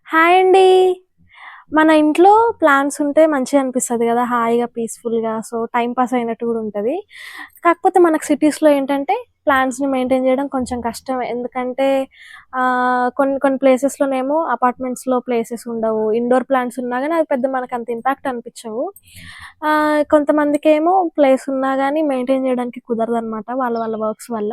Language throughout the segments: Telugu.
హాయ్ అండి. మన ఇంట్లో ప్లాంట్స్ ఉంటే మంచిగా అనిపిస్తది గదా! హాయిగా, పీస్‌ఫుల్‌గా. సో, టైమ్ పాస్ అయినట్టు గూడా ఉంటది. కాకపోతే మనకు సిటీస్‌లో ఏంటంటే ప్లాంట్స్‌ని మెయింటైన్ జేయడం కొంచెం కష్టమే. ఎందుకంటే కొన్ని కొన్ని ప్లేసెస్‌లోనేమో అపార్ట్మెంట్స్‌లో ప్లేసెస్ ఉండవు. ఇండోర్ ప్లాంట్స్ ఉన్నా గానీ అవి పెద్ద మనకంత ఇంపాక్ట్ అనిపిచ్చవు. కొంతమందికేమో ప్లేస్ ఉన్నా గానీ మెయింటైన్ జేయడానికి కుదరదనమాట వాళ్ళ వాళ్ళ వర్క్స్ వల్ల.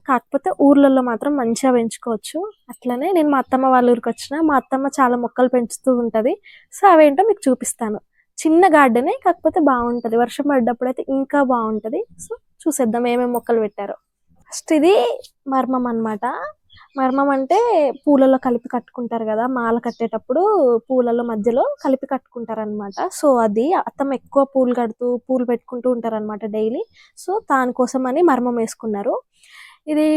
కాకపోతే ఊర్లలో మాత్రం మంచిగా పెంచుకోవచ్చు. అట్లనే నేను మా అత్తమ్మ వాళ్ళ ఊరికొచ్చిన. మా అత్తమ్మ చాలా మొక్కలు పెంచుతూ ఉంటది. సో, అవేంటో మీకు చూపిస్తాను. చిన్న గార్డెనే కాకపోతే బావుంటది. వర్షం పడ్డప్పుడైతే ఇంకా బావుంటది. సో, చూసేద్దాం ఏమేం మొక్కలు పెట్టారో. ఫస్ట్ ఇది మర్మం అనమాట. మర్మం అంటే పూలలో కలిపి కట్టుకుంటారు గదా! మాల కట్టేటప్పుడు పూలలో మధ్యలో కలిపి కట్టుకుంటారనమాట. సో, అది అత్తమ్మ ఎక్కువ పూలు కడుతూ, పూలు పెట్టుకుంటూ ఉంటారనమాట డైలీ. సో, దానికోసమని మర్మం యేసుకున్నారు. ఇది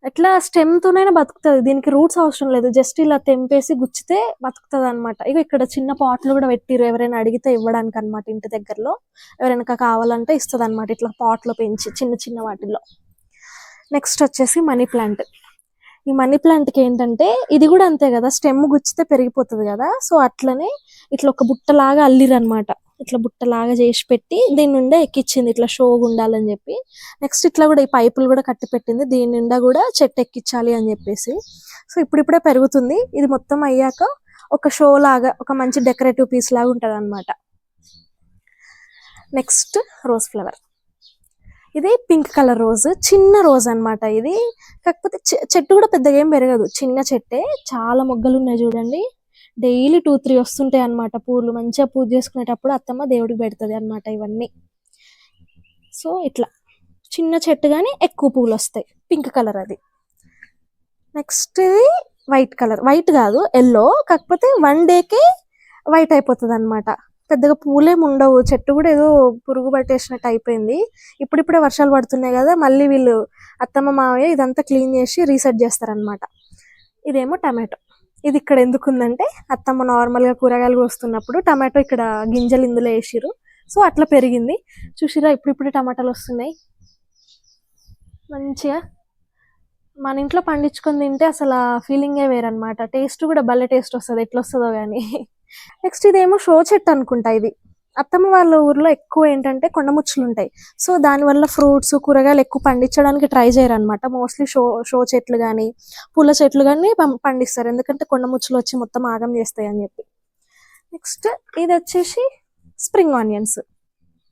ఎట్లా స్టెమ్‌తోనైనా బతుకుతది. దీనికి రూట్స్ అవసరం లేదు. జస్ట్ ఇలా తెంపేసి గుచ్చితే బతుకుతదనమాట. ఇగో ఇక్కడ చిన్న పాట్‌లు గూడా పెట్టిర్రు. ఎవరైనా అడిగితే ఇవ్వడానికనమాట ఇంటి దగ్గరలో. ఎవరైనా కావాలంటే ఇస్తదనమాట ఇట్లా పాట్‌లో పెంచి చిన్న చిన్న వాటిల్లో. నెక్స్ట్ వచ్చేసి మనీ ప్లాంట్. ఈ మనీ ప్లాంట్‌కి ఏంటంటే ఇది గూడా అంతే గదా! స్టెమ్ గుచ్చితే పెరిగిపోతది గదా! సో, అట్లనే ఇట్లా ఒక బుట్టలాగా అల్లిరనమాట. ఇట్లా బుట్టలాగా చేసి పెట్టి దీని నిండా ఎక్కిచ్చింది ఇట్లా షోగా ఉండాలని జెప్పి. నెక్స్ట్ ఇట్లా గూడా ఈ పైపులు గూడా కట్టి పెట్టింది. దీని నిండా గూడా చెట్టు ఎక్కిచ్చాలి అని జెప్పేసి. సో, ఇప్పుడిప్పుడే పెరుగుతుంది. ఇది మొత్తం అయ్యాక ఒక షో లాగా ఒక మంచి డెకరేటివ్ పీస్ లాగా ఉంటదనమాట. Next rose flower. ఇది పింక్ కలర్ రోజ్. చిన్న రోజ్ అనమాట ఇది. కాకపోతే చెట్టు కూడా పెద్దగా ఏం పెరగదు. చిన్న చెట్టే. చాలా మొగ్గలు ఉన్నాయి చూడండి. డైలీ 2, 3 వస్తుంటాయి అనమాట పూలు. మంచిగా పూజ చేసుకునేటప్పుడు అత్తమ్మ దేవుడికి పెడుతుంది అనమాట ఇవన్నీ. సో, ఇట్లా చిన్న చెట్టు కానీ ఎక్కువ పూలు వస్తాయి. పింక్ కలర్ అది. Next white colour. వైట్ కాదు, ఎల్లో. కాకపోతే 1 డేకే వైట్ అయిపోతుంది అనమాట. పెద్దగా పూలేం ఉండవు. చెట్టు కూడా ఏదో పురుగు పట్టేసినట్టు అయిపోయింది. ఇప్పుడిప్పుడే వర్షాలు పడుతున్నాయి కదా, మళ్ళీ వీళ్ళు అత్తమ్మ మావయ్య ఇదంతా క్లీన్ చేసి రీసెట్ చేస్తారనమాట. ఇదేమో టమాటో. ఇది ఇక్కడ ఎందుకుందంటే అత్తమ్మ నార్మల్గా కూరగాయలు కోస్తున్నప్పుడు టమాటో ఇక్కడ గింజలు ఇందులో వేసిరు. సో, అట్లా పెరిగింది. చూసిరా ఇప్పుడిప్పుడే టమాటాలు వస్తున్నాయి మంచిగా. మన ఇంట్లో పండించుకొని తింటే అసలు ఆ ఫీలింగే వేరనమాట. టేస్ట్ కూడా భలే టేస్ట్ వస్తుంది. ఎట్లా వస్తుందో కానీ. నెక్స్ట్ ఇదేమో షో చెట్టు అనుకుంటా ఇది. అత్తమ్మ వాళ్ళ ఊర్లో ఎక్కువ ఏంటంటే కొండముచ్చులు ఉంటాయి. సో, దానివల్ల ఫ్రూట్స్ కూరగాయలు ఎక్కువ పండించడానికి ట్రై చేయరు అనమాట. మోస్ట్లీ షో చెట్లు కానీ పూల చెట్లు కానీ పండిస్తారు. ఎందుకంటే కొండముచ్చులు వచ్చి మొత్తం ఆగం చేస్తాయి అని చెప్పి. నెక్స్ట్ ఇది వచ్చేసి స్ప్రింగ్ ఆనియన్స్.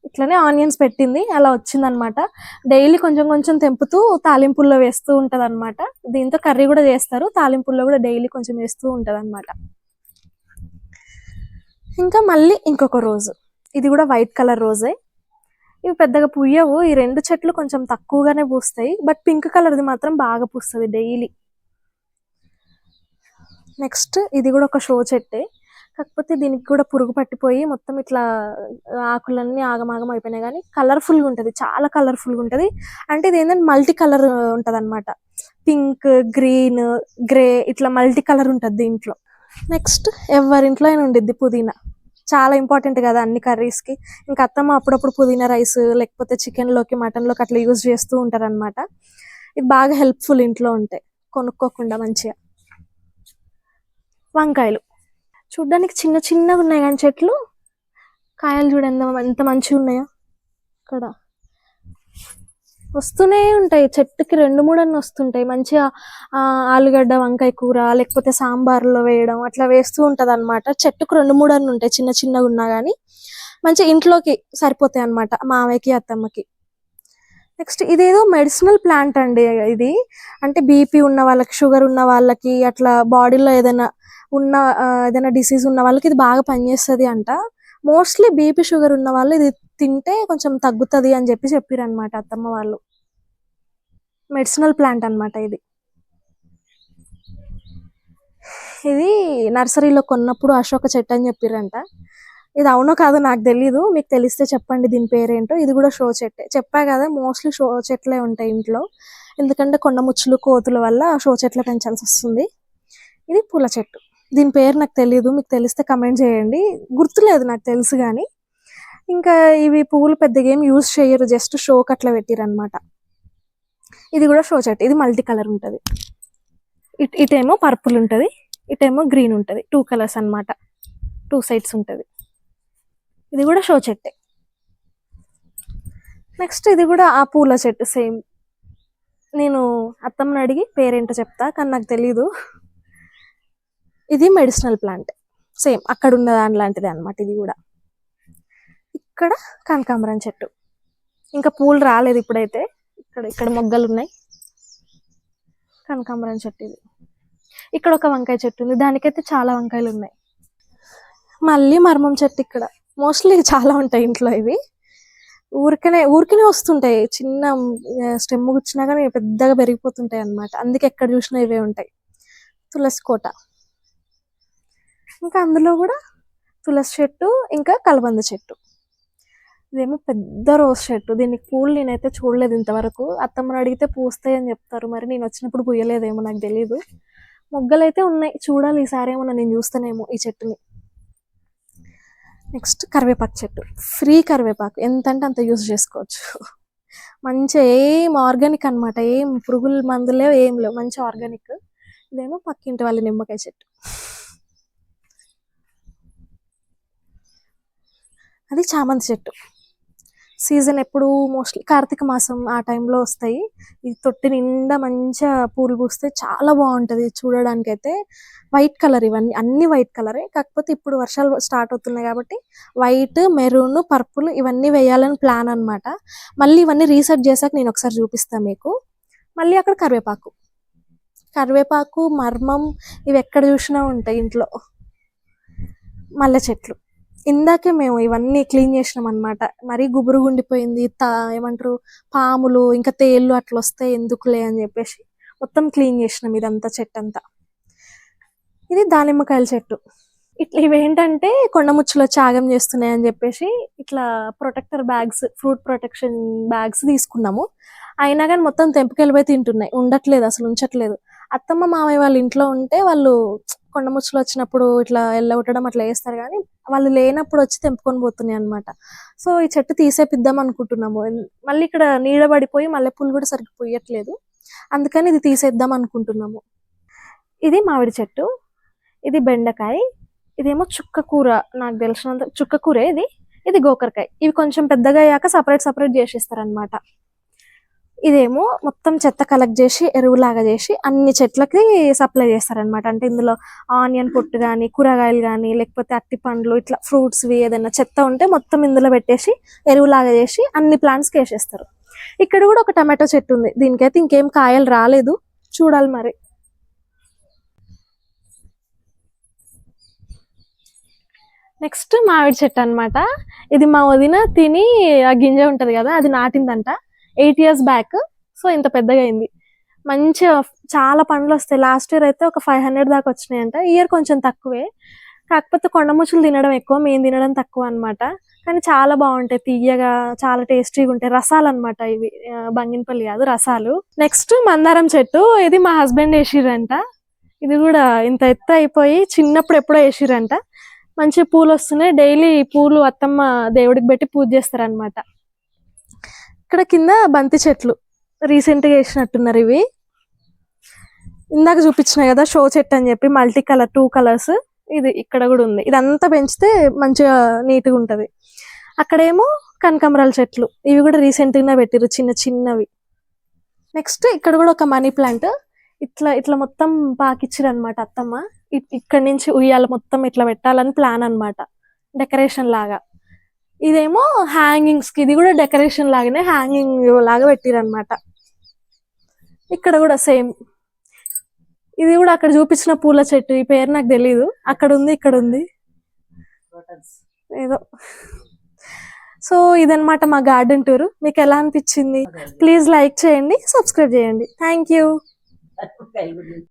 ఇట్లనే ఆనియన్స్ పెట్టింది, అలా వచ్చిందనమాట. డైలీ కొంచెం కొంచెం తెంపుతూ తాలింపుల్లో వేస్తూ ఉంటది అనమాట. దీంతో కర్రీ కూడా చేస్తారు. తాలింపుల్లో కూడా డైలీ కొంచెం వేస్తూ ఉంటది అనమాట. ఇంకా మళ్ళీ ఇంకొక రోజు. ఇది కూడా వైట్ కలర్ రోజే. ఇవి పెద్దగా పూయవు. ఈ 2 చెట్లు కొంచెం తక్కువగానే పూస్తాయి. బట్ పింక్ కలర్ది మాత్రం బాగా పూస్తుంది డైలీ. నెక్స్ట్ ఇది కూడా ఒక షో చెట్టే. కాకపోతే దీనికి కూడా పురుగు పట్టిపోయి మొత్తం ఇట్లా ఆకులన్నీ ఆగమాగం అయిపోయినాయి. కానీ కలర్ఫుల్గా ఉంటుంది. చాలా కలర్ఫుల్గా ఉంటుంది. అంటే ఇది ఏంటంటే మల్టీ కలర్ ఉంటుంది అనమాట. పింక్, గ్రీన్, గ్రే ఇట్లా మల్టీ కలర్ ఉంటుంది దీంట్లో. నెక్స్ట్ ఎవరింట్లో అయినా ఉండిద్ది పుదీనా. చాలా ఇంపార్టెంట్ కదా అన్ని కర్రీస్కి. ఇంకా అత్తమ్మ అప్పుడప్పుడు పుదీనా రైస్ లేకపోతే చికెన్లోకి మటన్లోకి అట్లా యూజ్ చేస్తూ ఉంటారనమాట. ఇది బాగా హెల్ప్ఫుల్ ఇంట్లో ఉంటే కొనుక్కోకుండా మంచిగా. వంకాయలు చూడ్డానికి చిన్న చిన్నగా ఉన్నాయి కానీ చెట్లు, కాయలు చూడండి ఎంత మంచిగా ఉన్నాయో. ఇక్కడ వస్తూనే ఉంటాయి. చెట్టుకి 2, 3 అన్న వస్తుంటాయి. మంచిగా ఆలుగడ్డ వంకాయ కూర లేకపోతే సాంబార్లో వేయడం అట్లా వేస్తూ ఉంటుంది అనమాట. చెట్టుకు 2, 3 అన్న ఉంటాయి చిన్న చిన్నగా ఉన్నా కానీ మంచిగా ఇంట్లోకి సరిపోతాయి అనమాట మావయ్యకి అత్తమ్మకి. నెక్స్ట్ ఇదేదో మెడిసినల్ ప్లాంట్ అండి ఇది. అంటే బీపీ ఉన్న వాళ్ళకి, షుగర్ ఉన్న వాళ్ళకి, అట్లా బాడీలో ఏదైనా డిసీజ్ ఉన్న వాళ్ళకి ఇది బాగా పనిచేస్తుంది అంట. మోస్ట్లీ బీపీ షుగర్ ఉన్న వాళ్ళు ఇది తింటే కొంచెం తగ్గుతుంది అని చెప్పారు అనమాట అత్తమ్మ వాళ్ళు. మెడిసినల్ ప్లాంట్ అనమాట ఇది. ఇది నర్సరీలో కొన్నప్పుడు అశోక చెట్టు అని చెప్పారంట. ఇది అవునో కాదో నాకు తెలీదు. మీకు తెలిస్తే చెప్పండి దీని పేరేంటో. ఇది కూడా షో చెట్టే. చెప్పా కదా మోస్ట్లీ షో చెట్లే ఉంటాయి ఇంట్లో. ఎందుకంటే కొండముచ్చులు, కోతుల వల్ల షో చెట్లు పెంచాల్సి వస్తుంది. ఇది పూల చెట్టు. దీని పేరు నాకు తెలీదు. మీకు తెలిస్తే కమెంట్ చేయండి. గుర్తులేదు నాకు తెలుసు కానీ. ఇంకా ఇవి పువ్వులు పెద్దగా ఏం యూజ్ చేయరు. జస్ట్ షోకి అట్లా పెట్టిరు అనమాట. ఇది కూడా షో చెట్టు. ఇది మల్టీ కలర్ ఉంటుంది. ఇటేమో పర్పుల్ ఉంటుంది, ఇటేమో గ్రీన్ ఉంటుంది. 2 కలర్స్ అన్నమాట, 2 సైడ్స్ ఉంటుంది. ఇది కూడా షో చెట్టే. నెక్స్ట్ ఇది కూడా ఆ పూల చెట్టు సేమ్. నేను అత్తమ్మని అడిగి పేరేంటో చెప్తా, కానీ నాకు తెలీదు. ఇది మెడిసినల్ ప్లాంట్, సేమ్ అక్కడ ఉన్న దాని లాంటిది అనమాట ఇది కూడా. ఇక్కడ కనకాంబరం చెట్టు, ఇంకా పూలు రాలేదు ఇప్పుడైతే. ఇక్కడ మొగ్గలు ఉన్నాయి. కనకాంబరం చెట్టు ఇది. ఇక్కడ ఒక వంకాయ చెట్టు ఉంది, దానికైతే చాలా వంకాయలు ఉన్నాయి. మళ్ళీ మర్మం చెట్టు. ఇక్కడ మోస్ట్లీ చాలా ఉంటాయి ఇంట్లో ఇవి. ఊరికనే వస్తుంటాయి, చిన్న స్టెమ్ కూర్చున్నా కానీ పెద్దగా పెరిగిపోతుంటాయి అన్నమాట. అందుకే ఎక్కడ చూసినా ఇవే ఉంటాయి. తులసి కోట, ఇంకా అందులో కూడా తులసి చెట్టు, ఇంకా కలబంద చెట్టు. ఇదేమో పెద్ద రోజ్ చెట్టు, దీనికి పూలు నేనైతే చూడలేదు ఇంతవరకు. అత్తమ్మని అడిగితే పూస్తాయి అని చెప్తారు, మరి నేను వచ్చినప్పుడు పూయలేదేమో నాకు తెలియదు. మొగ్గలు అయితే ఉన్నాయి, చూడాలి ఈసారి ఏమన్నా నేను చూస్తానేమో ఈ చెట్టుని. నెక్స్ట్ కరివేపాకు చెట్టు, ఫ్రీ కరివేపాకు, ఎంత అంటే అంత యూజ్ చేసుకోవచ్చు. మంచిగా ఏం ఆర్గానిక్ అనమాట, ఏం పురుగుల మందులే ఏం లేవు, మంచి ఆర్గానిక్. ఇదేమో పక్కింటి వాళ్ళ నిమ్మకాయ చెట్టు, అది చామంతి చెట్టు. సీజన్ ఎప్పుడు మోస్ట్లీ కార్తీక మాసం ఆ టైంలో వస్తాయి. ఇది తొట్టి నిండా మంచిగా పూలు పూస్తాయి, చాలా బాగుంటుంది చూడడానికి. అయితే వైట్ కలర్, ఇవన్నీ అన్ని వైట్ కలరే. కాకపోతే ఇప్పుడు వర్షాలు స్టార్ట్ అవుతున్నాయి కాబట్టి వైట్, మెరూన్, పర్పుల్ ఇవన్నీ వేయాలని ప్లాన్ అనమాట. మళ్ళీ ఇవన్నీ రీసెట్ చేశాక నేను ఒకసారి చూపిస్తాను మీకు. మళ్ళీ అక్కడ కరివేపాకు, మర్మం, ఇవి ఎక్కడ చూసినా ఉంటాయి ఇంట్లో. మల్లె చెట్లు, ఇందాకే మేము ఇవన్నీ క్లీన్ చేసినాం అనమాట. మరీ గుబురు గుండిపోయింది, ఏమంటారు పాములు ఇంకా తేళ్ళు అట్లా వస్తాయి ఎందుకులే అని చెప్పేసి మొత్తం క్లీన్ చేసినాం ఇదంతా చెట్టు అంతా. ఇది దానిమ్మకాయల చెట్టు. ఇట్లా ఇవేంటంటే కొండముచ్చులో త్యాగం చేస్తున్నాయి అని చెప్పేసి ఇట్లా protector bags, fruit protection bags తీసుకున్నాము. అయినా కానీ మొత్తం తెంపుకెళ్ళిపోయి తింటున్నాయి, ఉండట్లేదు, అసలు ఉంచట్లేదు. అత్తమ్మ మామయ్య వాళ్ళ ఇంట్లో ఉంటే వాళ్ళు కొండముచ్చులు వచ్చినప్పుడు ఇట్లా ఎల్లగొట్టడం అట్లా వేస్తారు, కానీ వాళ్ళు లేనప్పుడు వచ్చి తెంపుకొని పోతున్నాయి అనమాట. సో ఈ చెట్టు తీసేపిద్దాం అనుకుంటున్నాము. మళ్ళీ ఇక్కడ నీడ పడిపోయి మల్లెపూలు కూడా సరిగ్గా పొయ్యట్లేదు, అందుకని ఇది తీసేద్దాం అనుకుంటున్నాము. ఇది మామిడి చెట్టు, ఇది బెండకాయ, ఇదేమో చుక్క కూర, నాకు తెలిసినంత చుక్క కూరే ఇది. ఇది గోకరకాయ. ఇవి కొంచెం పెద్దగా అయ్యాక సపరేట్ చేసేస్తారనమాట. ఇదేమో మొత్తం చెత్త కలెక్ట్ చేసి ఎరువులాగా చేసి అన్ని చెట్లకి సప్లై చేస్తారనమాట. అంటే ఇందులో ఆనియన్ పొట్టు కానీ, కూరగాయలు కానీ, లేకపోతే అట్టి పండ్లు, ఇట్లా ఫ్రూట్స్వి ఏదైనా చెత్త ఉంటే మొత్తం ఇందులో పెట్టేసి ఎరువులాగా చేసి అన్ని ప్లాంట్స్కి వేసేస్తారు. ఇక్కడ కూడా ఒక టమాటో చెట్టు ఉంది, దీనికైతే ఇంకేం కాయలు రాలేదు, చూడాలి మరి. నెక్స్ట్ మామిడి చెట్టు అనమాట. ఇది మా వదిన తిని ఆ గింజ ఉంటది కదా, అది నాటిందంట 8 years బ్యాక్. సో ఇంత పెద్దగా అయింది, మంచిగా చాలా పండ్లు వస్తాయి. లాస్ట్ ఇయర్ అయితే ఒక 500 దాకా వచ్చినాయంట. ఈ ఇయర్ కొంచెం తక్కువే, కాకపోతే కొండముచ్చులు తినడం ఎక్కువ, మేము తినడం తక్కువ అనమాట. కానీ చాలా బాగుంటాయి, తీయగా, చాలా టేస్టీగా ఉంటాయి. రసాలు అనమాట ఇవి, బంగినపల్లి కాదు, రసాలు. నెక్స్ట్ మందారం చెట్టు, ఇది మా హస్బెండ్ వేసిరంట. ఇది కూడా ఇంత ఎత్తు అయిపోయి చిన్నప్పుడు ఎప్పుడో వేసిరంట. మంచి పూలు వస్తున్నాయి, డైలీ పూలు అత్తమ్మ దేవుడికి పెట్టి పూజ చేస్తారనమాట. ఇక్కడ కింద బంతి చెట్లు రీసెంట్గా వేసినట్టున్నారు ఇవి. ఇందాక చూపించిన కదా షో చెట్టు అని చెప్పి, మల్టీ కలర్ 2 కలర్స్, ఇది ఇక్కడ కూడా ఉంది. ఇదంతా పెంచితే మంచిగా నీట్గా ఉంటుంది. అక్కడేమో కనకాంబరాల చెట్లు, ఇవి కూడా రీసెంట్గానే పెట్టిరు, చిన్నవి. నెక్స్ట్ ఇక్కడ కూడా ఒక మనీ ప్లాంట్, ఇట్లా మొత్తం పాకిచ్చిరు అనమాట అత్తమ్మ. ఇక్కడ నుంచి ఉయ్యాల మొత్తం ఇట్లా పెట్టాలని ప్లాన్ అనమాట, డెకరేషన్ లాగా. ఇదేమో హ్యాంగింగ్స్ కి, ఇది కూడా డెకరేషన్ లాగానే హ్యాంగింగ్ లాగా పెట్టిరనమాట. ఇక్కడ కూడా సేమ్, ఇది కూడా అక్కడ చూపించిన పూల చెట్టు, ఈ పేరు నాకు తెలీదు, అక్కడ ఉంది ఇక్కడ ఉంది ఏదో. సో ఇదనమాట మా గార్డెన్ టూర్. మీకు ఎలా అనిపించింది? ప్లీజ్ లైక్ చేయండి, సబ్స్క్రైబ్ చేయండి. Thank you.